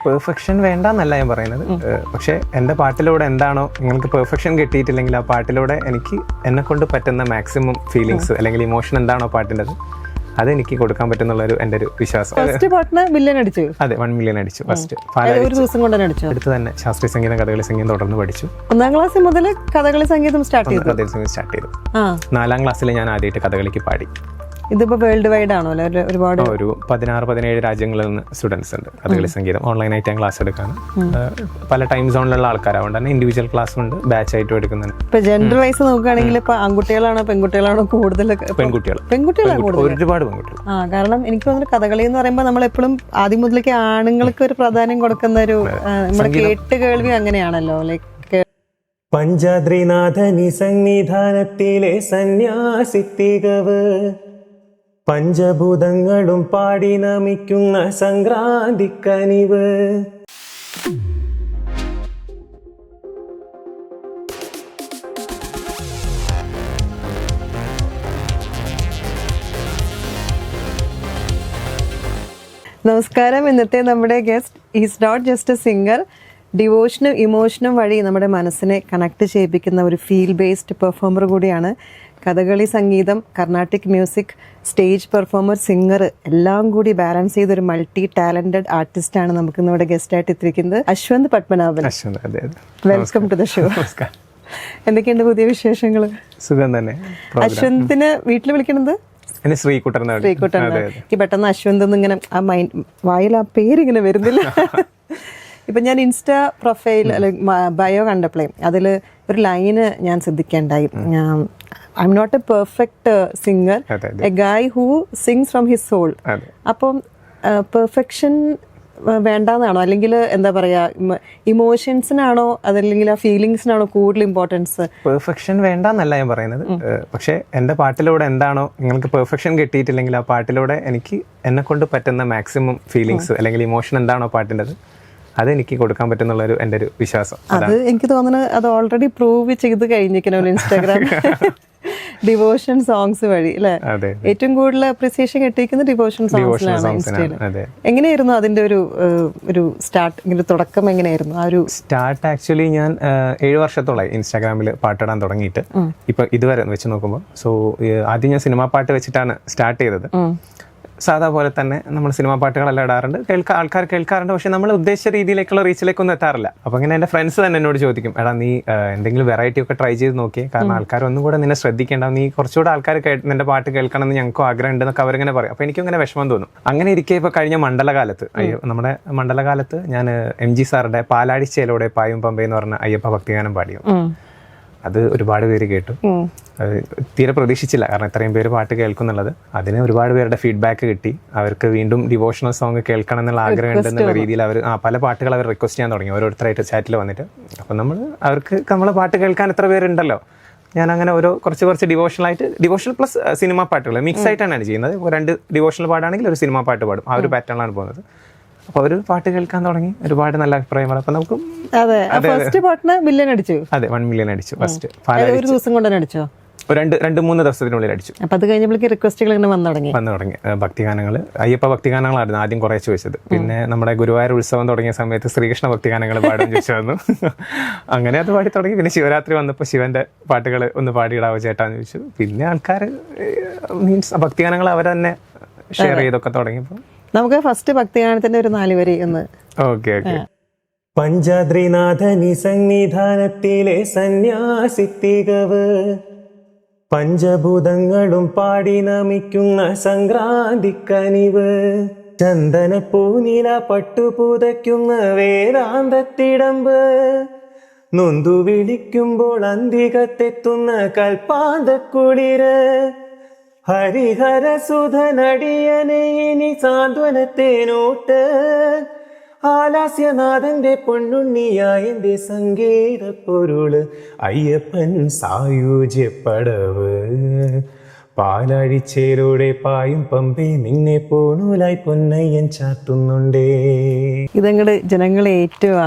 Perfection വേണ്ടെന്നല്ല ഞാൻ പറയുന്നത്. പക്ഷെ എൻ്റെ പാട്ടിലൂടെ എന്താണോ നിങ്ങൾക്ക് പെർഫെക്ഷൻ കിട്ടിയിട്ടില്ലെങ്കിൽ ആ പാട്ടിലൂടെ എനിക്ക് എന്നെ കൊണ്ട് പറ്റുന്ന മാക്സിമം ഫീലിങ്സ് അല്ലെങ്കിൽ ഇമോഷൻ എന്താണോ പാട്ടിൻ്റെ അതെനിക്ക് കൊടുക്കാൻ പറ്റുന്നുള്ളൊരു എൻ്റെ ഒരു വിശ്വാസം. ഫസ്റ്റ് പാട്ടിന് മില്യൺ അടിച്ചു. അതെ, 1 മില്യൺ അടിച്ചു ഫസ്റ്റ്. ഒരു ദിവസം കൊണ്ട് തന്നെ അടിച്ചു. അടുത്ത് തന്നെ ശാസ്ത്രീയ സംഗീതം, കഥകളി സംഗീതം തുടർന്ന് പഠിച്ചു. 1ാം ക്ലാസ് മുതൽ കഥകളി സംഗീതം സ്റ്റാർട്ട് ചെയ്തു. കഥകളി സംഗീതം സ്റ്റാർട്ട് ചെയ്തു. 4ാം ക്ലാസ്സിൽ ഞാൻ ആദ്യമായിട്ട് കഥകളിക്ക് പാടി. ഇതിപ്പോ വേൾഡ് വൈഡ് ആണോ? ഒരുപാട് ഒരു 16-17 രാജ്യങ്ങളിൽ നിന്ന് സ്റ്റുഡൻസ് ഉണ്ട് കഥകളി സംഗീതം. ഓൺലൈനായിട്ട് ഞാൻ ക്ലാസ് എടുക്കാണ്. പല ടൈം സോണിലുള്ള ആൾക്കാരാവുകൊണ്ട് തന്നെ ഇൻഡിവിജ്വൽ ക്ലാസ് ഉണ്ട്, ബാച്ച് ആയിട്ടും എടുക്കുന്നുണ്ട്. ഇപ്പൊ ജെൻഡർ വൈസ് നോക്കുകയാണെങ്കിൽ ഇപ്പൊ ആൺകുട്ടികളാണോ പെൺകുട്ടികളാണോ കൂടുതൽ? പെൺകുട്ടികളാണ് ഒരുപാട് പെൺകുട്ടികൾ. കാരണം എനിക്ക് തോന്നുന്നു കഥകളി എന്ന് പറയുമ്പോൾ നമ്മൾ എപ്പോഴും ആദ്യം മുതലേക്ക് ആണുങ്ങൾക്ക് ഒരു പ്രാധാന്യം കൊടുക്കുന്ന ഒരു നമ്മുടെ കേട്ട് കേൾവി അങ്ങനെയാണല്ലോ. ലൈക്ക് പഞ്ചാദ്രിനാഥനി സംവിധാനത്തിലെ സന്യാസിത്തികവ് പഞ്ചഭൂതങ്ങളും പാടി നമിക്കുന്ന സംക്രാന്തിക്കനിവ്. നമസ്കാരം. ഇന്നത്തെ നമ്മുടെ guest is not just a singer. ഡിവോഷനും ഇമോഷനും വഴി നമ്മുടെ മനസ്സിനെ കണക്ട് ചെയ്യിപ്പിക്കുന്ന ഒരു ഫീൽ ബേസ്ഡ് പെർഫോമർ കൂടിയാണ്. കഥകളി സംഗീതം, Carnatic music, stage performer, singer എല്ലാം കൂടി ബാലൻസ് ചെയ്തൊരു മൾട്ടി ടാലന്റഡ് ആർട്ടിസ്റ്റ് ആണ് നമുക്ക് ഇന്നിവിടെ ഗസ്റ്റ് ആയിട്ട് എത്തിയിരിക്കുന്നത് Ashwanth Padmanabhan. Welcome to the show. എന്തൊക്കെയുണ്ട് പുതിയ വിശേഷങ്ങൾ? സുഖം തന്നെ. അശ്വന്തിന് വീട്ടിൽ വിളിക്കണത് ശ്രീകുട്ടൻ. എനിക്ക് പെട്ടെന്ന് അശ്വന്ത് ഇങ്ങനെ ആ മൈൻഡ് വായിൽ ആ പേരിങ്ങനെ വരുന്നില്ല. ഇപ്പം ഞാൻ ഇൻസ്റ്റാ പ്രൊഫൈൽ ബയോ കണ്ടപ്പോഴേ അതിൽ ഒരു ലൈന് ഞാൻ ശ്രദ്ധിക്കേണ്ടായി. I'm not a perfect singer, a guy who sings from his soul. അപ്പം പെർഫെക്ഷൻ വേണ്ടാന്നാണോ, അല്ലെങ്കിൽ എന്താ പറയാ, ഇമോഷൻസിനാണോ അതല്ലെങ്കിൽ ആ ഫീലിങ്സിനാണോ കൂടുതൽ ഇമ്പോർട്ടൻസ്? പെർഫെക്ഷൻ വേണ്ടെന്നല്ല ഞാൻ പറയുന്നത്. പക്ഷെ എൻ്റെ പാട്ടിലൂടെ എന്താണോ നിങ്ങൾക്ക് പെർഫെക്ഷൻ കിട്ടിയിട്ടില്ലെങ്കിൽ ആ പാട്ടിലൂടെ എനിക്ക് എന്നെ കൊണ്ട് പറ്റുന്ന മാക്സിമം ഫീലിങ്സ് അല്ലെങ്കിൽ ഇമോഷൻ എന്താണോ പാട്ടിൻ്റെ അതെനിക്ക് കൊടുക്കാൻ പറ്റുന്നുള്ളൊരു എൻ്റെ ഒരു വിശ്വാസം. അത് എനിക്ക് തോന്നുന്നത് അത് ഓൾറെഡി പ്രൂവ് ചെയ്ത് കഴിഞ്ഞിരിക്കണം ഇൻസ്റ്റാഗ്രാം ഡിവോഷൻ സോങ്സ് വഴി അല്ലെ. ഏറ്റവും കൂടുതൽ അപ്രിസിയേഷൻ കിട്ടിയിരിക്കുന്നത് ഡിവോഷൻ സോങ്സിലാണ് ഇൻസ്റ്റയിൽ. എങ്ങനെയായിരുന്നു അതിന്റെ ഒരു സ്റ്റാർട്ട്, ഇങ്ങനെ തുടക്കം എങ്ങനെയായിരുന്നു? ആ ഒരു സ്റ്റാർട്ട് ആക്ച്വലി ഞാൻ 7 വർഷത്തോളമായി ഇൻസ്റ്റാഗ്രാമിൽ പാട്ടിടാൻ തുടങ്ങിയിട്ട്. ഇപ്പൊ ഇതുവരെ വെച്ച് നോക്കുമ്പോൾ ആദ്യം ഞാൻ സിനിമാ പാട്ട് വെച്ചിട്ടാണ് സ്റ്റാർട്ട് ചെയ്തത്. സാധാ പോലെ തന്നെ നമ്മൾ സിനിമാ പാട്ടുകളെല്ലാം ഇടാറുണ്ട്, ആൾക്കാർ കേൾക്കാറുണ്ട്. പക്ഷെ നമ്മൾ ഉദ്ദേശിച്ച രീതിയിലേക്കുള്ള റീച്ചിലേക്കൊന്നും എത്താറില്ല. അപ്പോൾ ഇങ്ങനെ എൻ്റെ ഫ്രണ്ട്സ് തന്നെ എന്നോട് ചോദിക്കും, എടാ നീ എന്തെങ്കിലും വെറൈറ്റി ഒക്കെ ട്രൈ ചെയ്ത് നോക്കിയേ, കാരണം ആൾക്കാർ ഒന്നും കൂടെ നിന്നെ ശ്രദ്ധിക്കേണ്ട, നീ കുറച്ചുകൂടെ ആൾക്കാർ നിന്റെ പാട്ട് കേൾക്കണം എന്ന് ഞങ്ങൾക്കും ആഗ്രഹം ഉണ്ടെന്നൊക്കെ അവരിങ്ങനെ പറയും. അപ്പോൾ എനിക്കും ഇങ്ങനെ വിഷമം തോന്നും. അങ്ങനെ ഇരിക്കെ ഇപ്പോൾ കഴിഞ്ഞ മണ്ഡലകാലത്ത് നമ്മുടെ മണ്ഡലകാലത്ത് ഞാൻ MG സാറുടെ പാലാഴിച്ചേലോടെ പായും പമ്പ എന്ന് പറഞ്ഞ അയ്യപ്പ ഭക്തിഗാനം പാടിയോ. അത് ഒരുപാട് പേര് കേട്ടു. തീരെ പ്രതീക്ഷിച്ചില്ല, കാരണം ഇത്രയും പേര് പാട്ട് കേൾക്കുന്നുള്ളത്. അതിന് ഒരുപാട് പേരുടെ ഫീഡ്ബാക്ക് കിട്ടി. അവർക്ക് വീണ്ടും ഡിവോഷണൽ സോങ് കേൾക്കണം എന്നുള്ള ആഗ്രഹം ഉണ്ടെന്നുള്ള രീതിയിൽ അവർ പല പാട്ടുകൾ അവർ റിക്വസ്റ്റ് ചെയ്യാൻ തുടങ്ങി, ഓരോരുത്തരായിട്ട് ചാറ്റിൽ വന്നിട്ട്. അപ്പം അവർക്ക് നമ്മളെ പാട്ട് കേൾക്കാൻ എത്ര പേരുണ്ടല്ലോ, ഞാൻ അങ്ങനെ കുറച്ച് ഡിവോഷണൽ പ്ലസ് സിനിമാ പാട്ടുകൾ മിക്സ് ആയിട്ടാണ് ചെയ്യുന്നത്. 2 ഡിവോഷണൽ പാടാണെങ്കിൽ ഒരു സിനിമാ പാട്ട് പാടും, ആ ഒരു പാറ്റേണിലാണ് പോകുന്നത്. അപ്പൊ അവര് പാട്ട് കേൾക്കാൻ തുടങ്ങി, ഒരുപാട് നല്ല അഭിപ്രായങ്ങൾ. അപ്പൊ നമുക്ക് ഫസ്റ്റ് പാട്ടിന് മില്യൺ അടിച്ചു. അതെ, 1 മില്യൺ അടിച്ചു ഫസ്റ്റ്. ഒരു ദിവസം കൊണ്ട് തന്നെ അടിച്ചോ? 2-3 ദിവസത്തിനുള്ളിൽ അടിച്ചു. അപ്പൊ അത് കഴിഞ്ഞപ്പോഴേക്ക് റിക്വസ്റ്റുകൾ ഇങ്ങനെ വന്നു തുടങ്ങി. ഭക്തിഗാനങ്ങൾ, അയ്യപ്പ ഭക്തിഗാനങ്ങളായിരുന്നു ആദ്യം കുറെ ചോദിച്ചത്. പിന്നെ നമ്മുടെ ഗുരുവായൂർ ഉത്സവം തുടങ്ങിയ സമയത്ത് ശ്രീകൃഷ്ണ ഭക്തിഗാനങ്ങൾ പാടാൻ ചോദിച്ചു വന്നു. അങ്ങനെ അത് പാടി തുടങ്ങി. പിന്നെ ശിവരാത്രി വന്നപ്പോൾ ശിവന്റെ പാട്ടുകൾ ഒന്ന് പാടിയിടാവോ ചേട്ടാന്ന് ചോദിച്ചു. പിന്നെ ആൾക്കാർ മീൻസ് ഭക്തിഗാനങ്ങൾ അവർ തന്നെ ഷെയർ ചെയ്തൊക്കെ തുടങ്ങിയപ്പോൾ നമുക്ക് ഫസ്റ്റ് ഭക്തിഗാനത്തിന്റെ ഒരു 4 വരി ഒന്ന്. ഓക്കെ. പഞ്ചാദ്രിനാഥനി സംവിധാനത്തിലെ സന്യാസിത്തികവ് പഞ്ചഭൂതങ്ങളും പാടി നമിക്കുന്ന സംക്രാന്തിക്കനിവ് ചന്ദനപ്പൂനില പട്ടുപുതയ്ക്കുന്ന വേദാന്തത്തിടമ്പ് നൊന്തു വിളിക്കുമ്പോൾ അന്തികത്തെത്തുന്ന കൽപ്പാന്തക്കുളിര് ഹരിഹരസുധനടിയനെ ഇനി സാന്ത്വനത്തേനോട്ട് ആലാസ്യനാഥന്റെ പൊന്നുണ്ണിയായ എന്റെ സംഗീത പൊരുള് അയ്യപ്പൻ സായുജ്യപ്പടവ് പാലാഴിച്ചേലൂടെ പായും പമ്പേ നിന്നെ പോണൂലായി പൊന്നയ്യൻ ചാത്തുന്നുണ്ടേ. ഇതങ്ങട് ജനങ്ങളെ ഏറ്റവും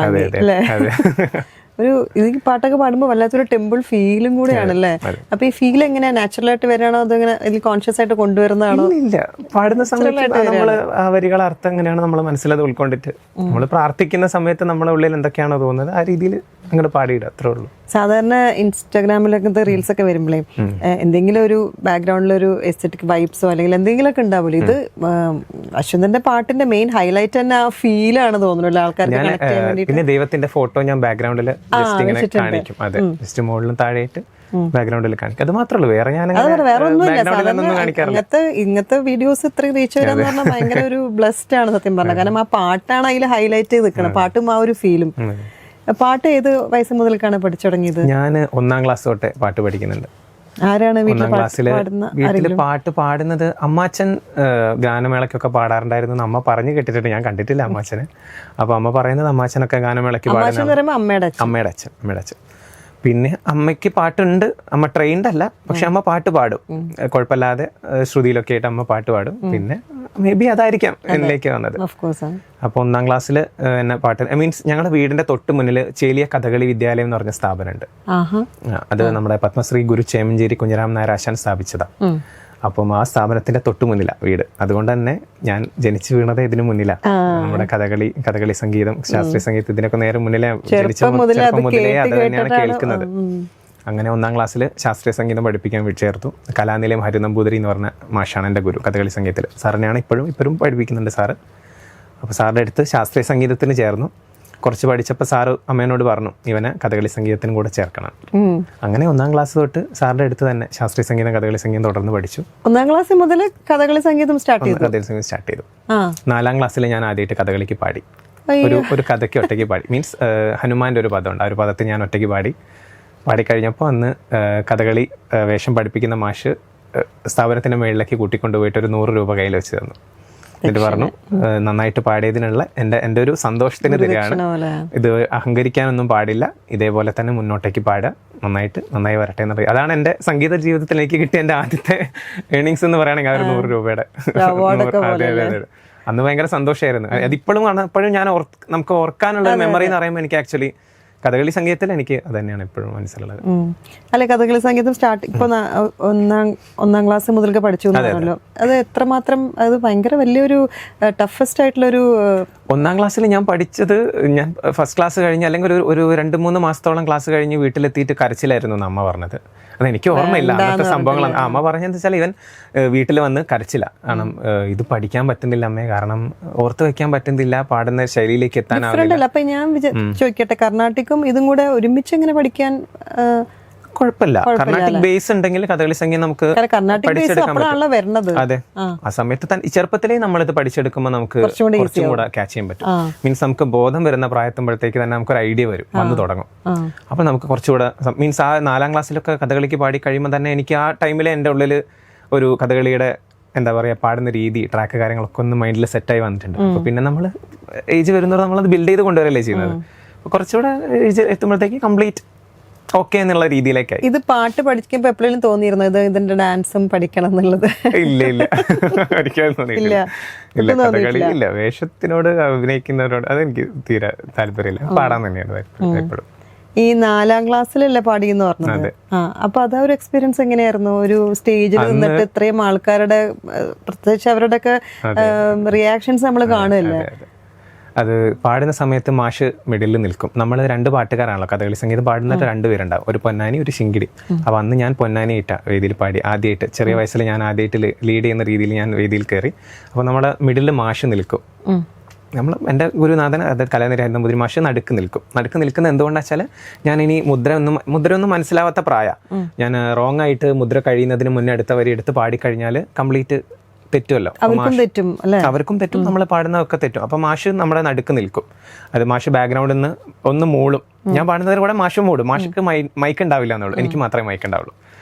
ഒരു ഈ പാട്ടൊക്കെ പാടുമ്പോൾ വല്ലാത്തൊരു ടെമ്പിൾ ഫീലും കൂടെയാണല്ലേ. അപ്പൊ ഈ ഫീൽ എങ്ങനെയാ നാച്ചുറൽ ആയിട്ട് വരാണോ അതോ ഇങ്ങനെ ഇതിൽ കോൺഷ്യസ് ആയിട്ട് കൊണ്ടുവരുന്നതാണോ? ഇല്ല, പാടുന്ന സമയത്ത് നമ്മള് ആ വരികളെ അർത്ഥം എങ്ങനെയാണ് നമ്മൾ മനസ്സിലത് ഉൾക്കൊണ്ടിട്ട് നമ്മൾ പ്രാർത്ഥിക്കുന്ന സമയത്ത് നമ്മുടെ ഉള്ളിൽ എന്തൊക്കെയാണോ തോന്നുന്നത് ആ രീതിയിൽ അങ്ങോട്ട് പാടിയിടുക, അത്രേ ഉള്ളൂ. സാധാരണ ഇൻസ്റ്റാഗ്രാമിലൊക്കെ റീൽസ് ഒക്കെ വരുമ്പോഴേ എന്തെങ്കിലും ഒരു ബാക്ക്ഗ്രൗണ്ടിലൊരു എസ്തെറ്റിക് വൈബ്സോ അല്ലെങ്കിൽ എന്തെങ്കിലുമൊക്കെ ഉണ്ടാവില്ല. ഇത് അശ്വന്തന്റെ പാട്ടിന്റെ മെയിൻ ഹൈലൈറ്റ് തന്നെ ആ ഫീലാണ് തോന്നുന്നു ആൾക്കാർക്ക് കണക്ട് ചെയ്യാൻ വേണ്ടിയിട്ട്. പിന്നെ ദൈവത്തിന്റെ ഫോട്ടോ ഞാൻ ബാക്ക്ഗ്രൗണ്ടിൽ ജസ്റ്റ് ഇങ്ങനെ കാണിക്കും. അതെ, ജസ്റ്റ് മുകളിലും താഴെയായിട്ട് ബാക്ക്ഗ്രൗണ്ടിൽ കാണിക്കും. അത് മാത്രമേ ഉള്ളൂ, വേറെ ഞാൻ ഇങ്ങനത്തെ വീഡിയോസ് ഇത്രയും റീച്ച് വരാന്ന് പറഞ്ഞാൽ ഭയങ്കര ഒരു ബ്ലെസ്ഡ് ആണ് സത്യം പറഞ്ഞത്. കാരണം ആ പാട്ടാണ് അതിൽ ഹൈലൈറ്റ് ചെയ്ത് നിൽക്കണം, പാട്ടും ആ ഒരു ഫീലും. പാട്ട് ഏത് വയസ്സ് മുതൽക്കാണ് പഠിച്ചു തുടങ്ങിയത്? ഞാൻ 1ാം ക്ലാസ് തൊട്ടേ പാട്ട് പഠിക്കുന്നുണ്ട്. ആരാണ് 1ാം ക്ലാസ്സില് വീട്ടില് പാട്ട് പാടുന്നത്? അമ്മാച്ചൻ ഗാനമേളക്കൊക്കെ പാടാറുണ്ടായിരുന്നു. അമ്മ പറഞ്ഞു കേട്ടിട്ടുണ്ട്, ഞാൻ കണ്ടിട്ടില്ല അമ്മാച്ചനെ. അപ്പൊ അമ്മ പറയുന്നത് അമ്മാച്ചനൊക്കെ ഗാനമേളക്ക് പാടുന്ന അമ്മയുടെ അച്ഛൻ. പിന്നെ അമ്മയ്ക്ക് പാട്ടുണ്ട്, അമ്മ ട്രെയിൻഡ് അല്ല, പക്ഷെ അമ്മ പാട്ട് പാടും കുഴപ്പമില്ലാതെ, ശ്രുതിയിലൊക്കെ ആയിട്ട് അമ്മ പാട്ട് പാടും. പിന്നെ മേ ബി അതായിരിക്കാം എന്നിലേക്ക് വന്നത്. അപ്പൊ 1ാം ക്ലാസ്സിൽ എന്നെ പാട്ട് മീൻസ് ഞങ്ങളുടെ വീടിന്റെ തൊട്ട് മുന്നിൽ ചേലിയ കഥകളി വിദ്യാലയം എന്ന് പറഞ്ഞ സ്ഥാപനമുണ്ട്. അത് നമ്മുടെ പത്മശ്രീ ഗുരു ചേമഞ്ചേരി കുഞ്ഞിരാമൻ നായർ ആശാൻ സ്ഥാപിച്ചതാ. അപ്പം ആ സ്ഥാപനത്തിന്റെ തൊട്ട് മുന്നിലാണ് വീട്. അതുകൊണ്ട് തന്നെ ഞാൻ ജനിച്ചു വീണത് ഇതിനു മുന്നിലാണ്. നമ്മുടെ കഥകളി സംഗീതം, ശാസ്ത്രീയ സംഗീതം ഇതിനൊക്കെ നേരെ മുന്നിലെ ചെറുപ്പം മുതലേ അത് തന്നെയാണ് കേൾക്കുന്നത്. അങ്ങനെ 1ാം ക്ലാസ്സിൽ ശാസ്ത്രീയ സംഗീതം പഠിപ്പിക്കാൻ ചേർത്തു. കലാനിലയം ഹരിനമ്പൂതിരി എന്ന് പറഞ്ഞ മാഷാണ് എൻ്റെ ഗുരു കഥകളി സംഗീതത്തിൽ. സാറിനെയാണ് ഇപ്പോഴും പഠിപ്പിക്കുന്നുണ്ട് സാറ്. അപ്പോൾ സാറിൻ്റെ അടുത്ത് ശാസ്ത്രീയ സംഗീതത്തിന് ചേർന്നു. കുറച്ച് പഠിച്ചപ്പോൾ സാറ് അമ്മേനോട് പറഞ്ഞു ഇവനെ കഥകളി സംഗീതത്തിനും കൂടെ ചേർക്കണം. അങ്ങനെ 1ാം ക്ലാസ് തൊട്ട് സാറിന്റെ അടുത്ത് തന്നെ ശാസ്ത്രീയ സംഗീതം, കഥകളി സംഗീതം തുടർന്ന് പഠിച്ചു. 1ാം ക്ലാസ് മുതൽ കഥകളി സംഗീതം സ്റ്റാർട്ട് ചെയ്തു. 4ാം ക്ലാസ്സിൽ ഞാൻ ആദ്യമായിട്ട് കഥകളിക്ക് പാടി. ഒരു കഥയ്ക്ക് ഒറ്റയ്ക്ക് പാടി. മീൻസ് ഹനുമാന്റെ ഒരു പദമുണ്ട്, ആ ഒരു പദത്തിൽ ഞാൻ ഒറ്റയ്ക്ക് പാടിക്കഴിഞ്ഞപ്പോൾ അന്ന് കഥകളി വേഷം പഠിപ്പിക്കുന്ന മാഷ് സ്ഥാപനത്തിന്റെ മേളിലേക്ക് കൂട്ടിക്കൊണ്ടുപോയിട്ട് ഒരു 100 രൂപ കയ്യിൽ വെച്ച് തന്നു. എന്നിട്ട് പറഞ്ഞു നന്നായിട്ട് പാടിയതിനുള്ള എൻ്റെ ഒരു സന്തോഷത്തിന് തരികയാണ്, ഇത് അഹങ്കരിക്കാനൊന്നും പാടില്ല, ഇതേപോലെ തന്നെ മുന്നോട്ടേക്ക് പാടുക, നന്നായി വരട്ടെ എന്ന് പറയും. അതാണ് എൻ്റെ സംഗീത ജീവിതത്തിൽ എനിക്ക് കിട്ടിയ എൻ്റെ ആദ്യത്തെ ഏണിങ്സ് എന്ന് പറയുകയാണെങ്കിൽ ആ ഒരു 100 രൂപയുടെ. അതെ. അന്ന് ഭയങ്കര സന്തോഷമായിരുന്നു. അതിപ്പോഴും ഞാൻ നമുക്ക് ഓർക്കാനുള്ള മെമ്മറി എന്ന് പറയുമ്പോൾ എനിക്ക് ആക്ച്വലി കഥകളി സംഗീതത്തിൽ എനിക്ക് അത് തന്നെയാണ് എപ്പോഴും മനസ്സിലുള്ളത്. അല്ലെ, കഥകളി സംഗീതം സ്റ്റാർട്ട് ഇപ്പൊ 1ാം ക്ലാസ് മുതൽക്ക് പഠിച്ചു എന്നാണല്ലോ. അത് എത്രമാത്രം അത് ഭയങ്കര വലിയൊരു ടഫസ്റ്റ് ആയിട്ടുള്ളൊരു 1ാം ക്ലാസ്സിൽ ഞാൻ പഠിച്ചത്, ഞാൻ ഫസ്റ്റ് ക്ലാസ് കഴിഞ്ഞ് അല്ലെങ്കിൽ ഒരു 2-3 മാസത്തോളം ക്ലാസ് കഴിഞ്ഞ് വീട്ടിലെത്തിയിട്ട് കരച്ചിലായിരുന്നു എന്ന് അമ്മ പറഞ്ഞത്. അതെനിക്ക് ഓർമ്മയില്ല അന്നത്തെ സംഭവങ്ങളാണ്. അമ്മ പറഞ്ഞതെന്ന് വെച്ചാൽ ഇവൻ വീട്ടിൽ വന്ന് കരച്ചില്ല, കാരണം ഇത് പഠിക്കാൻ പറ്റുന്നില്ല അമ്മേ, കാരണം ഓർത്ത് വെക്കാൻ പറ്റുന്നില്ല, പാടുന്ന ശൈലിയിലേക്ക് എത്താനാവില്ല. അപ്പൊ ഞാൻ ചോദിക്കട്ടെ, കർണാട്ടിക്കും ഇതും കൂടെ ഒരുമിച്ച് എങ്ങനെ പഠിക്കാൻ കുഴപ്പമില്ല. കർണാട്ടിക് ബേസ് ഉണ്ടെങ്കിൽ കഥകളി സംഗീതം നമുക്ക് പഠിച്ചെടുക്കാൻ പറ്റും. അതെ, ആ സമയത്ത് ചെറുപ്പത്തിലേ നമ്മളിത് പഠിച്ചെടുക്കുമ്പോൾ നമുക്ക് കുറച്ചും കൂടെ ക്യാച്ച് ചെയ്യാൻ പറ്റും. മീൻസ് നമുക്ക് ബോധം വരുന്ന പ്രായത്തുമ്പോഴത്തേക്ക് തന്നെ നമുക്കൊരു ഐഡിയ വന്നു തുടങ്ങും. അപ്പൊ നമുക്ക് കുറച്ചുകൂടെ മീൻസ് ആ 4ാം ക്ലാസ്സിലൊക്കെ കഥകളിക്ക് പാടി കഴിയുമ്പോൾ തന്നെ എനിക്ക് ആ ടൈമിൽ എൻ്റെ ഉള്ളിൽ ഒരു കഥകളിയുടെ എന്താ പറയുക പാടുന്ന രീതി, ട്രാക്ക് കാര്യങ്ങളൊക്കെ ഒന്ന് മൈൻഡിൽ സെറ്റായി വന്നിട്ടുണ്ട്. അപ്പൊ പിന്നെ നമ്മൾ ഏജ് വരുന്നവർ നമ്മളത് ബിൽഡ് ചെയ്ത് കൊണ്ടുവരല്ലേ ചെയ്യുന്നത്. കുറച്ചുകൂടെ ഏജ് എത്തുമ്പോഴത്തേക്ക് കംപ്ലീറ്റ് ഓക്കെ എന്നുള്ള രീതിയിലേക്കായി. ഇത് പാട്ട് പഠിക്കുമ്പോ എപ്പോഴും തോന്നിയിരുന്നു ഇതിന്റെ ഡാൻസും പഠിക്കണം എന്നുള്ളത്? ഇല്ല പഠിക്കാൻ തോന്നിയില്ല. കഥകളി ഇല്ല, വേഷത്തിനോട് അഭിനയിക്കുന്നവരോട് അതെനിക്ക് തീരെ താല്പര്യമില്ല. പാടാൻ തന്നെയാണ് എപ്പോഴും. ഈ 4ാം ക്ലാസ്സിലല്ലേ പാടിയെന്ന് പറഞ്ഞത്? അപ്പൊ അതാ ഒരു എക്സ്പീരിയൻസ് എങ്ങനെയായിരുന്നു? ഒരു സ്റ്റേജിൽ നിന്നിട്ട് ഇത്രയും ആൾക്കാരുടെ പ്രത്യേകിച്ച് അവരുടെയൊക്കെ റിയാക്ഷൻസ് നമ്മൾ കാണുമല്ലേ? അത് പാടുന്ന സമയത്ത് മാഷ് മിഡിലിൽ നിൽക്കും. നമ്മൾ 2 പാട്ടുകാരാണല്ലോ, കഥകളി സംഗീതം പാടുന്നിട്ട് 2 പേരുണ്ടാവും, ഒരു പൊന്നാനി ഒരു ശിങ്കിടി. അപ്പോൾ അന്ന് ഞാൻ പൊന്നാനിയിട്ട വേദിയിൽ പാടി ആദ്യമായിട്ട്. ചെറിയ വയസ്സിൽ ഞാൻ ആദ്യമായിട്ട് ലീഡ് ചെയ്യുന്ന രീതിയിൽ ഞാൻ വേദിയിൽ കയറി. അപ്പോൾ നമ്മുടെ മിഡിലിൽ മാഷ് നിൽക്കും. എൻ്റെ ഗുരുനാഥൻ, അത് കലാനിലയം ഹരിനമ്പൂതിരി മാഷ് നടുക്ക് നിൽക്കുന്നത് എന്തുകൊണ്ടാ വെച്ചാൽ ഞാൻ ഇനി മുദ്ര ഒന്നും മനസ്സിലാവാത്ത ഞാൻ റോങ് ആയിട്ട് മുദ്ര കഴിയുന്നതിന് മുന്നേ അടുത്ത വരി എടുത്ത് പാടിക്കഴിഞ്ഞാൽ കംപ്ലീറ്റ് തെറ്റുമല്ലോ, അവർക്കും തെറ്റും, നമ്മൾ പാടുന്നതൊക്കെ തെറ്റും. അപ്പൊ മാഷ് നമ്മുടെ നടുക്ക് നിൽക്കും. അത് മാഷ് ബാക്ക്ഗ്രൗണ്ടിൽ നിന്ന് ഒന്ന് മൂളും, ഞാൻ പാടുന്നതിന് കൂടെ മാഷ് മൂടും. മാഷിക്ക് മൈക്ക് ഉണ്ടാവില്ല എന്നുള്ളൂ, എനിക്ക് മാത്രമേ മൈക്ക് ഉണ്ടാവുള്ളൂ.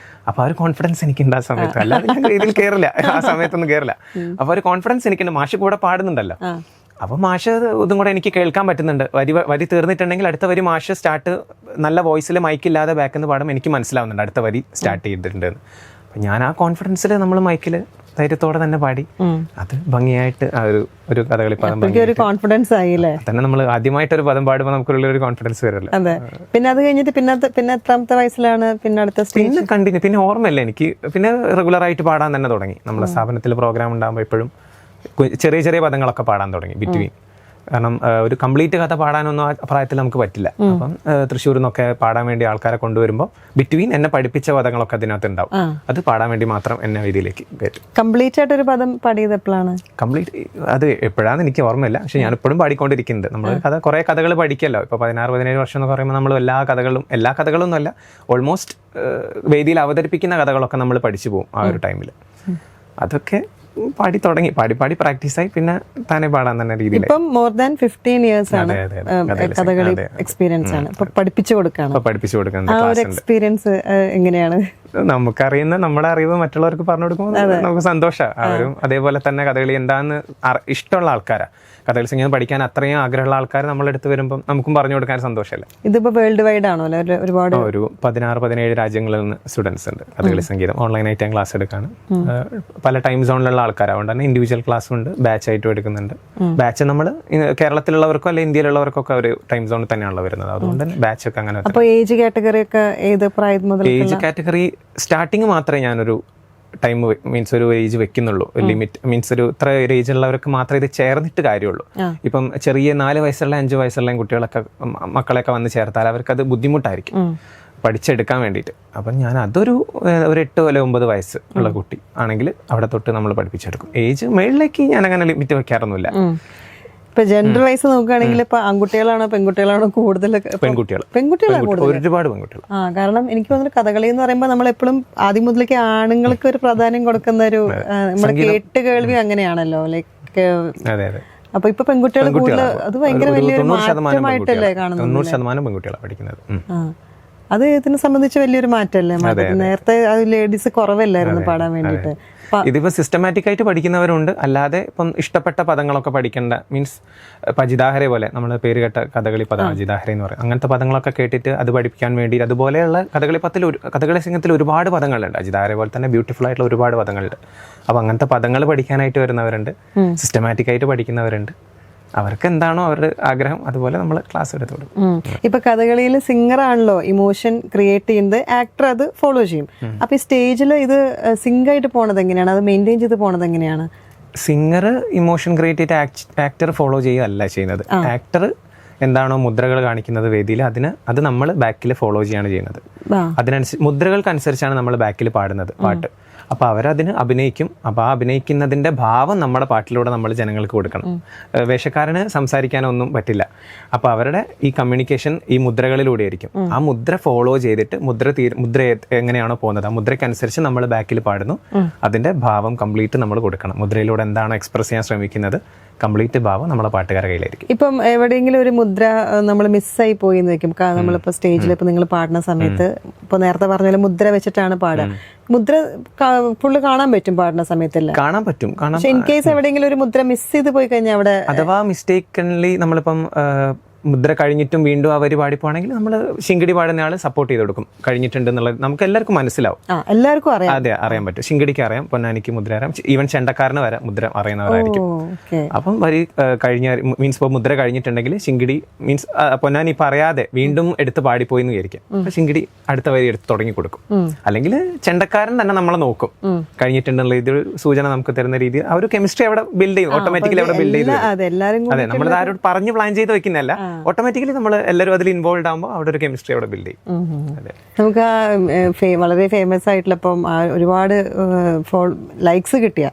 അപ്പൊ ആ ഒരു കോൺഫിഡൻസ് എനിക്കുണ്ട് ആ സമയത്ത്. അല്ലാതെ ഞാൻ ഇതിൽ കയറില്ല, ആ സമയത്തൊന്നും കയറില്ല. അപ്പൊ ഒരു കോൺഫിഡൻസ് എനിക്കുണ്ട്, മാഷ് കൂടെ പാടുന്നുണ്ടല്ലോ. അപ്പൊ മാഷ് ഇതും കൂടെ എനിക്ക് കേൾക്കാൻ പറ്റുന്നുണ്ട്. വരി തീർന്നിട്ടുണ്ടെങ്കിൽ അടുത്ത വരി മാഷ് സ്റ്റാർട്ട് നല്ല വോയിസിൽ മൈക്കില്ലാതെ ബാക്കിൽ നിന്ന് പാടും, എനിക്ക് മനസ്സിലാവുന്നുണ്ട് അടുത്ത വരി സ്റ്റാർട്ട് ചെയ്തിട്ടുണ്ട്. ഞാൻ ആ കോൺഫിഡൻസിൽ നമ്മൾ മൈക്കിൽ ധൈര്യത്തോടെ തന്നെ പാടി അത് ഭംഗിയായിട്ട് ആ ഒരു കഥകളി പദം ഒരു കോൺഫിഡൻസ് ആയില്ലേ തന്നെ നമ്മൾ ആദ്യമായിട്ടൊരു പദം പാടുമ്പോൾ നമുക്കുള്ള ഒരു കോൺഫിഡൻസ് വരുമല്ലോ. അതെ. പിന്നെ അത് കഴിഞ്ഞിട്ട് പിന്നെ എത്രാമത്തെ വയസ്സിലാണ് പിന്നെ അടുത്ത സ്റ്റേജ്? കണ്ടിന്യൂ പിന്നെ ഓർമ്മയില്ല എനിക്ക്. പിന്നെ റെഗുലർ ആയിട്ട് പാടാൻ തന്നെ തുടങ്ങി. നമ്മുടെ സ്ഥാപനത്തിൽ പ്രോഗ്രാം ഉണ്ടാകുമ്പോൾ എപ്പോഴും ചെറിയ ചെറിയ പദങ്ങളൊക്കെ പാടാൻ തുടങ്ങി ബിറ്റ്വീൻ. കാരണം ഒരു കംപ്ലീറ്റ് കഥ പാടാനൊന്നും ആ പ്രായത്തിൽ നമുക്ക് പറ്റില്ല. അപ്പം തൃശ്ശൂരിൽ നിന്നൊക്കെ പാടാൻ വേണ്ടി ആൾക്കാരെ കൊണ്ടുവരുമ്പോൾ ബിറ്റ്വീൻ എന്നെ പഠിപ്പിച്ച പദങ്ങളൊക്കെ അതിനകത്ത് ഉണ്ടാവും. അത് പാടാൻ വേണ്ടി മാത്രം എന്നെ വേദിയിലേക്ക് കയറ്റും. കംപ്ലീറ്റ് ആയിട്ട് ഒരു പദം പാടിയത് എപ്പോഴാണ്? കംപ്ലീറ്റ് അത് എപ്പോഴാണെന്ന് എനിക്ക് ഓർമ്മയില്ല. പക്ഷെ ഞാൻ എപ്പോഴും പാടിക്കൊണ്ടിരിക്കുന്നുണ്ട്. നമ്മൾ കഥ കുറേ കഥകൾ പഠിക്കല്ലോ. ഇപ്പോൾ 16-17 വർഷം എന്ന് പറയുമ്പോൾ നമ്മൾ എല്ലാ കഥകളും ഒന്നുമല്ല, ഓൾമോസ്റ്റ് വേദിയിൽ അവതരിപ്പിക്കുന്ന കഥകളൊക്കെ നമ്മൾ പഠിച്ചു പോകും ആ ഒരു ടൈമിൽ. അതൊക്കെ പാടി തുടങ്ങി, പാടി പ്രാക്ടീസായി പിന്നെ താനെ പാടാൻ തന്നെ രീതിയിൽ. ഇപ്പം more than 15 years ആണ് കഥകളി എക്സ്പീരിയൻസ് ആണ്. ഇപ്പൊ പഠിപ്പിച്ചു കൊടുക്കുന്നത്. ആ ഒരു എക്സ്പീരിയൻസ് എങ്ങനെയാണ്? നമുക്കറിയുന്ന നമ്മുടെ അറിവ് മറ്റുള്ളവർക്ക് പറഞ്ഞു കൊടുക്കുമ്പോൾ നമുക്ക് സന്തോഷമാണ്. അവരും അതേപോലെ തന്നെ കഥകളി എന്താന്ന് ഇഷ്ടമുള്ള ആൾക്കാരാണ്. കഥകളി സംഗീതം പഠിക്കാൻ അത്രയും ആഗ്രഹമുള്ള ആൾക്കാർ നമ്മളെടുത്ത് വരുമ്പോൾ നമുക്കും പറഞ്ഞു കൊടുക്കാൻ സന്തോഷമല്ലേ. ഇതിപ്പോ വേൾഡ് വൈഡ് ആണോ? ഒരുപാട് ഒരു 16-17 രാജ്യങ്ങളിൽ നിന്ന് സ്റ്റുഡൻസ് ഉണ്ട് കഥകളി സംഗീതം ഓൺലൈനായിട്ട് ഞാൻ ക്ലാസ് എടുക്കാണ്. പല ടൈം സോണിലുള്ള ആൾക്കാർ, അതുകൊണ്ട് തന്നെ ഇൻഡിവിജ്വൽ ക്ലാസ്സും ഉണ്ട്, ബാച്ച് ആയിട്ടും എടുക്കുന്നുണ്ട്. ബാച്ച് നമ്മൾ കേരളത്തിലുള്ളവർക്കോ അല്ലെങ്കിൽ ഇന്ത്യയിലുള്ളവർക്കൊക്കെ ഒരു ടൈം സോണിൽ തന്നെയാണല്ലോ വരുന്നത്. അതുകൊണ്ട് തന്നെ ബാച്ച് ഒക്കെ അങ്ങനെ. അപ്പോൾ ഏജ് കാറ്റഗറി ഒക്കെ ഏത് പ്രായം മുതൽ? ഏജ് കാറ്റഗറി സ്റ്റാർട്ടിങ് മാത്രമേ ഞാനൊരു ടൈം മീൻസ് ഒരു ഏജ് വെക്കുന്നുള്ളൂ. ലിമിറ്റ് മീൻസ് ഒരു ഇത്ര ഏജ് ഉള്ളവർക്ക് മാത്രമേ ഇത് ചേർന്നിട്ട് കാര്യമുള്ളൂ. ഇപ്പം ചെറിയ 4 വയസ്സുള്ള 5 വയസ്സുള്ള കുട്ടികളൊക്കെ മക്കളെയൊക്കെ വന്ന് ചേർത്താൽ അവർക്കത് ബുദ്ധിമുട്ടായിരിക്കും പഠിച്ചെടുക്കാൻ വേണ്ടിയിട്ട്. അപ്പം ഞാൻ അതൊരു 8 അല്ലെങ്കിൽ 9 വയസ്സ് ഉള്ള കുട്ടി ആണെങ്കിൽ അവിടെ തൊട്ട് നമ്മൾ പഠിപ്പിച്ചെടുക്കും. ഏജ് മേളിലേക്ക് ഞാൻ അങ്ങനെ ലിമിറ്റ് വെക്കാറൊന്നുമില്ല. ഇപ്പൊ ജെൻഡർ വൈസ് നോക്കുകയാണെങ്കിൽ ഇപ്പൊ ആൺകുട്ടികളാണോ പെൺകുട്ടികളാണോ കൂടുതൽ? പെൺകുട്ടികളാണ് ഒരുപാട് പെൺകുട്ടികൾ. കാരണം എനിക്ക് തോന്നുന്നു കഥകളി എന്ന് പറയുമ്പോൾ നമ്മൾ എപ്പോഴും ആദ്യം മുതലേക്ക് ആണുങ്ങൾക്ക് ഒരു പ്രാധാന്യം കൊടുക്കുന്ന ഒരു നമ്മുടെ കേട്ട് കേൾവി അങ്ങനെയാണല്ലോ. ലൈക്ക് അപ്പൊ ഇപ്പൊ പെൺകുട്ടികൾ കൂടുതൽ, അത് ഭയങ്കര വലിയൊരു മാറ്റമായിട്ടല്ലേ കാണുന്നത്? 90% പെൺകുട്ടികളാണ് പഠിക്കുന്നത്. അത് ഇതിനെ സംബന്ധിച്ച് വലിയൊരു മാറ്റമല്ലേ? നേരത്തെ ലേഡീസ് കുറവല്ലായിരുന്നു പാടാൻ വേണ്ടിയിട്ട്. ഇതിപ്പോൾ സിസ്റ്റമാറ്റിക് ആയിട്ട് പഠിക്കുന്നവരുണ്ട്, അല്ലാതെ ഇപ്പം ഇഷ്ടപ്പെട്ട പദങ്ങളൊക്കെ പഠിക്കേണ്ട മീൻസ് പജിതാഹരെ പോലെ നമ്മൾ പേര് കേട്ട കഥകളി പദം അജിതാഹര എന്ന് പറയും. അങ്ങനത്തെ പദങ്ങളൊക്കെ കേട്ടിട്ട് അത് പഠിപ്പിക്കാൻ വേണ്ടി അതുപോലെയുള്ള കഥകളി സംഘത്തിൽ ഒരുപാട് പദങ്ങളുണ്ട്. അജിതാഹര പോലെ തന്നെ ബ്യൂട്ടിഫുൾ ആയിട്ടുള്ള ഒരുപാട് പദങ്ങളുണ്ട്. അപ്പോൾ അങ്ങനത്തെ പദങ്ങൾ പഠിക്കാനായിട്ട് വരുന്നവരുണ്ട്, സിസ്റ്റമാറ്റിക് ആയിട്ട് പഠിക്കുന്നവരുണ്ട്. അവർക്ക് എന്താണോ അവരുടെ ആഗ്രഹം അതുപോലെ നമ്മൾ ക്ലാസ് എടുത്തു കൊടുക്കും. ഇപ്പൊ കഥകളിയിൽ സിംഗർ ആണല്ലോ ഇമോഷൻ ക്രിയേറ്റ് ചെയ്യുന്നത്, ആക്ടർ അത് ഫോളോ ചെയ്യും. അപ്പൊ ഈ സ്റ്റേജിൽ ഇത് സിംഗ് ആയിട്ട് പോണത് എങ്ങനെയാണ്? അത് മെയിൻറ്റെയിൻ ചെയ്ത് പോണത് എങ്ങനെയാണ്? സിംഗർ ഇമോഷൻ ക്രിയേറ്റ് ചെയ്തിട്ട് ആക്ടർ ഫോളോ ചെയ്യുകയല്ല ചെയ്യുന്നത്. ആക്ടർ എന്താണോ മുദ്രകൾ കാണിക്കുന്നത് വേദിയിൽ അത് നമ്മൾ ബാക്കിൽ ഫോളോ ചെയ്യാണ് ചെയ്യുന്നത്. അതിനനുസരിച്ച് മുദ്രകൾക്കനുസരിച്ചാണ് നമ്മൾ ബാക്കിൽ പാടുന്നത് പാട്ട്. അപ്പോൾ അവരതിന് അഭിനയിക്കും. അപ്പോൾ ആ അഭിനയിക്കുന്നതിൻ്റെ ഭാവം നമ്മുടെ പാട്ടിലൂടെ നമ്മൾ ജനങ്ങൾക്ക് കൊടുക്കണം. വേഷക്കാരന് സംസാരിക്കാനൊന്നും പറ്റില്ല. അപ്പോൾ അവരുടെ ഈ കമ്മ്യൂണിക്കേഷൻ ഈ മുദ്രകളിലൂടെ ആയിരിക്കും. ആ മുദ്ര ഫോളോ ചെയ്തിട്ട് മുദ്ര എങ്ങനെയാണോ പോകുന്നത് ആ മുദ്രയ്ക്കനുസരിച്ച് നമ്മൾ ബാക്കിൽ പാടുന്നു. അതിൻ്റെ ഭാവം കംപ്ലീറ്റ് നമ്മൾ കൊടുക്കണം. മുദ്രയിലൂടെ എന്താണോ എക്സ്പ്രസ് ചെയ്യാൻ ശ്രമിക്കുന്നത് കംപ്ലീറ്റ് ഭാവം നമ്മളെ പാട്ടുകാരുടെ കയ്യിലായിരിക്കും. ഇപ്പം എവിടെയെങ്കിലും ഒരു മുദ്ര നമ്മൾ മിസ്സായി പോയി എന്ന് വെക്കും. നമ്മളിപ്പോൾ സ്റ്റേജിൽ ഇപ്പോൾ നിങ്ങൾ പാടുന്ന സമയത്ത് ഇപ്പോൾ നേരത്തെ പറഞ്ഞ പോലെ മുദ്ര വെച്ചിട്ടാണ് പാടുക. മുദ്ര ഫുള്ള് കാണാൻ പറ്റും പാടുന്ന സമയത്തല്ല? കാണാൻ പറ്റും. പക്ഷെ ഇൻ കേസ് എവിടെയെങ്കിലും ഒരു മുദ്ര മിസ് ചെയ്ത് പോയി കഴിഞ്ഞാൽ അവിടെ അഥവാ മിസ്റ്റേക്കൻലി നമ്മളിപ്പം മുദ്ര കഴിഞ്ഞിട്ടും വീണ്ടും അവർ പാടിപ്പോണെങ്കിൽ നമ്മൾ ശിങ്കിടി പാടുന്ന ആൾ സപ്പോർട്ട് ചെയ്ത് കൊടുക്കും. കഴിഞ്ഞിട്ടുണ്ട് എന്നുള്ളത് നമുക്ക് എല്ലാവർക്കും മനസ്സിലാവും. എല്ലാവർക്കും അറിയാം. അതെ, അറിയാൻ പറ്റും. ശിങ്കിടിക്ക് അറിയാം, പൊന്നാനിക്ക് മുദ്ര അറിയാം, ഈവൻ ചെണ്ടക്കാരന് വരെ മുദ്ര അറിയുന്നവരായിരിക്കും. അപ്പം വരി കഴിഞ്ഞ മീൻസ് ഇപ്പോൾ മുദ്ര കഴിഞ്ഞിട്ടുണ്ടെങ്കിൽ ശിങ്കിടി മീൻസ് പൊന്നാനി ഇപ്പം അറിയാതെ വീണ്ടും എടുത്ത് പാടിപ്പോയി എന്ന് വിചാരിക്കാം. അപ്പൊ ശിങ്കിടി അടുത്ത വരി എടുത്ത് തുടങ്ങി കൊടുക്കും. അല്ലെങ്കിൽ ചെണ്ടക്കാരൻ തന്നെ നമ്മളെ നോക്കും കഴിഞ്ഞിട്ടുണ്ടെന്നുള്ള ഇതൊരു സൂചന നമുക്ക് തരുന്ന രീതി ആ ഒരു കെമിസ്ട്രി അവിടെ ബിൽഡ് ചെയ്യും. ഓട്ടോമാറ്റിക്കലി അവിടെ ബിൽഡ് ചെയ്ത്. അതെ, നമ്മൾ ആരോട് പറഞ്ഞ് പ്ലാൻ ചെയ്ത് വെക്കുന്നതല്ല, ഓട്ടോമാറ്റിക്കലി നമ്മൾ എല്ലാവരും അതിൽ ഇൻവോൾവ് ആകുമ്പോൾ അവിടെ ഒരു കെമിസ്ട്രി അവിടെ ബിൽഡ് ചെയ്യും. നമുക്ക് ആ വളരെ ഫേമസ് ആയിട്ടുള്ള ഇപ്പം ഒരുപാട് ലൈക്സ് കിട്ടിയ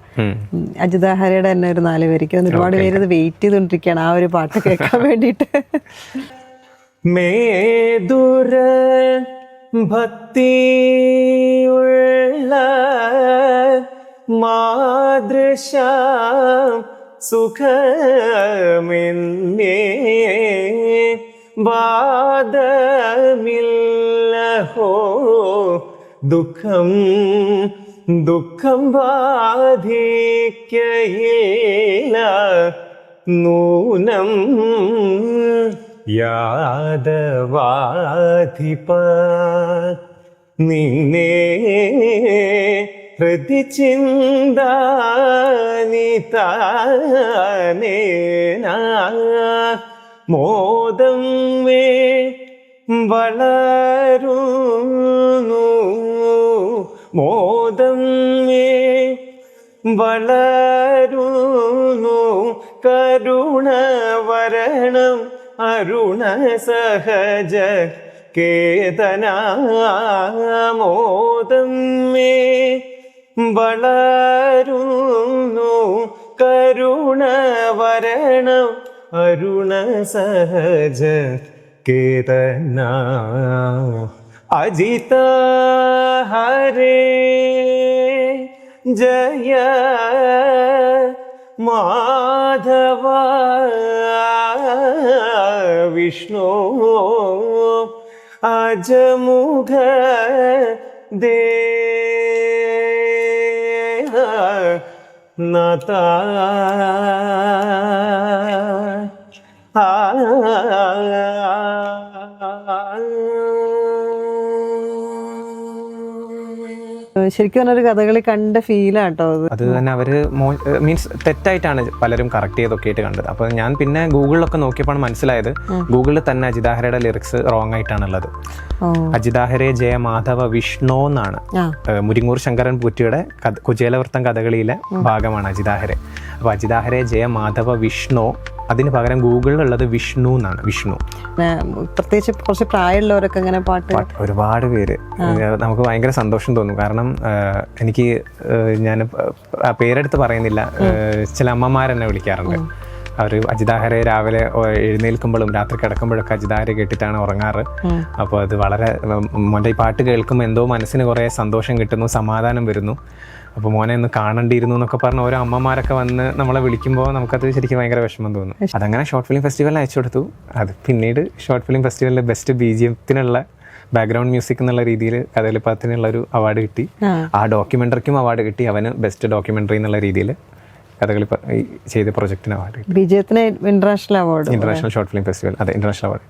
അജിതാഹരയുടെ തന്നെ ഒരു 4 പേർക്ക് ഒരുപാട് പേര് അത് വെയിറ്റ് ചെയ്തുകൊണ്ടിരിക്കുകയാണ് ആ ഒരു പാട്ട് കേൾക്കാൻ വേണ്ടിയിട്ട്. മേദുര ഭക്തിയുള്ള മാതൃശ സുഖമെന്നേ വാദമില്ലഹോ ദുഃഖം ബാധിക്കയില്ല നൂനം യാദവാധിപ നിന്നെ ഹൃദി ചിന്താനിതാനേനാ മോദം മേ വളരുന്നു മോദം മേ വളരുന്നു കരുണവരണം അരുണ സഹജ കേതനാമോദം മേ വളരുന്നു കരുണവരണം അരുണ സഹജ കേതന അജിത ഹരേ ജയ മാധവ വിഷ്ണു അജമുഖ ദേഹ നത ശരിക്കും പറഞ്ഞൊരു കഥകളി കണ്ട ഫീലാട്ടോ അത്. അത് തന്നെ അവര് മീൻസ് തെറ്റായിട്ടാണ് പലരും കറക്റ്റ് ചെയ്തൊക്കെ ആയിട്ട് കണ്ടത്. അപ്പൊ ഞാൻ പിന്നെ ഗൂഗിളിലൊക്കെ നോക്കിയപ്പോൾ മനസ്സിലായത് ഗൂഗിളിൽ തന്നെ അജിതാഹരയുടെ ലിറിക്സ് റോങ് ആയിട്ടാണുള്ളത്. അജിതാഹരെ ജയ മാധവ വിഷ്ണു എന്നാണ്. മുരിങ്ങൂർ ശങ്കരൻ പൂറ്റിയുടെ കുചേലവൃത്തം കഥകളിയിലെ ഭാഗമാണ് അജിതാഹരെ. അപ്പൊ അജിതാഹരെ ജയ മാധവ വിഷ്ണു, അതിന് പകരം ഗൂഗിളിലുള്ളത് വിഷ്ണു എന്നാണ്. വിഷ്ണു പ്രത്യേകിച്ച് കുറച്ച് പ്രായമുള്ളവരൊക്കെ ഇങ്ങനെ പാട്ട് ഒരുപാട് പേര്, നമുക്ക് ഭയങ്കര സന്തോഷം തോന്നും. കാരണം എനിക്ക് ഞാൻ ആ പേരെടുത്ത് പറയുന്നില്ല, ചില അമ്മമാരെന്നെ വിളിക്കാറുണ്ട്. അവർ അജിതാഹരെ രാവിലെ എഴുന്നേൽക്കുമ്പോഴും രാത്രി കിടക്കുമ്പോഴൊക്കെ അജിതാഹരെ കേട്ടിട്ടാണ് ഉറങ്ങാറ്. അപ്പോൾ അത് വളരെ മോൻ്റെ ഈ പാട്ട് കേൾക്കുമ്പോൾ എന്തോ മനസ്സിന് കുറേ സന്തോഷം കിട്ടുന്നു, സമാധാനം വരുന്നു. അപ്പോൾ മോനെ ഒന്ന് കാണേണ്ടിയിരുന്നു എന്നൊക്കെ പറഞ്ഞ് ഓരോ അമ്മമാരൊക്കെ വന്ന് നമ്മളെ വിളിക്കുമ്പോൾ നമുക്കത് ശരിക്കും ഭയങ്കര വിഷമം തോന്നും. അതങ്ങനെ ഷോർട്ട് ഫിലിം ഫെസ്റ്റിവലിന് അയച്ചു കൊടുത്തു. അത് പിന്നീട് ഷോർട്ട് ഫിലിം ഫെസ്റ്റിവലിൽ ബെസ്റ്റ് BGMത്തിനുള്ള ബാക്ക്ഗ്രൗണ്ട് മ്യൂസിക് എന്നുള്ള രീതിയിൽ കഥകളിപ്പാത്തിനുള്ള ഒരു അവാർഡ് കിട്ടി. ആ ഡോക്യുമെൻ്ററിക്കും അവാർഡ് കിട്ടി. അവന് ബെസ്റ്റ് ഡോക്യുമെൻ്ററി എന്നുള്ള രീതിയിൽ കഥകളി ചെയ്ത പ്രൊജക്റ്റിന് അവാർഡ് കിട്ടി. വിജയത്തിന് international award, international short film festival, അതെ ഇന്റർനാഷണൽ അവാർഡ്.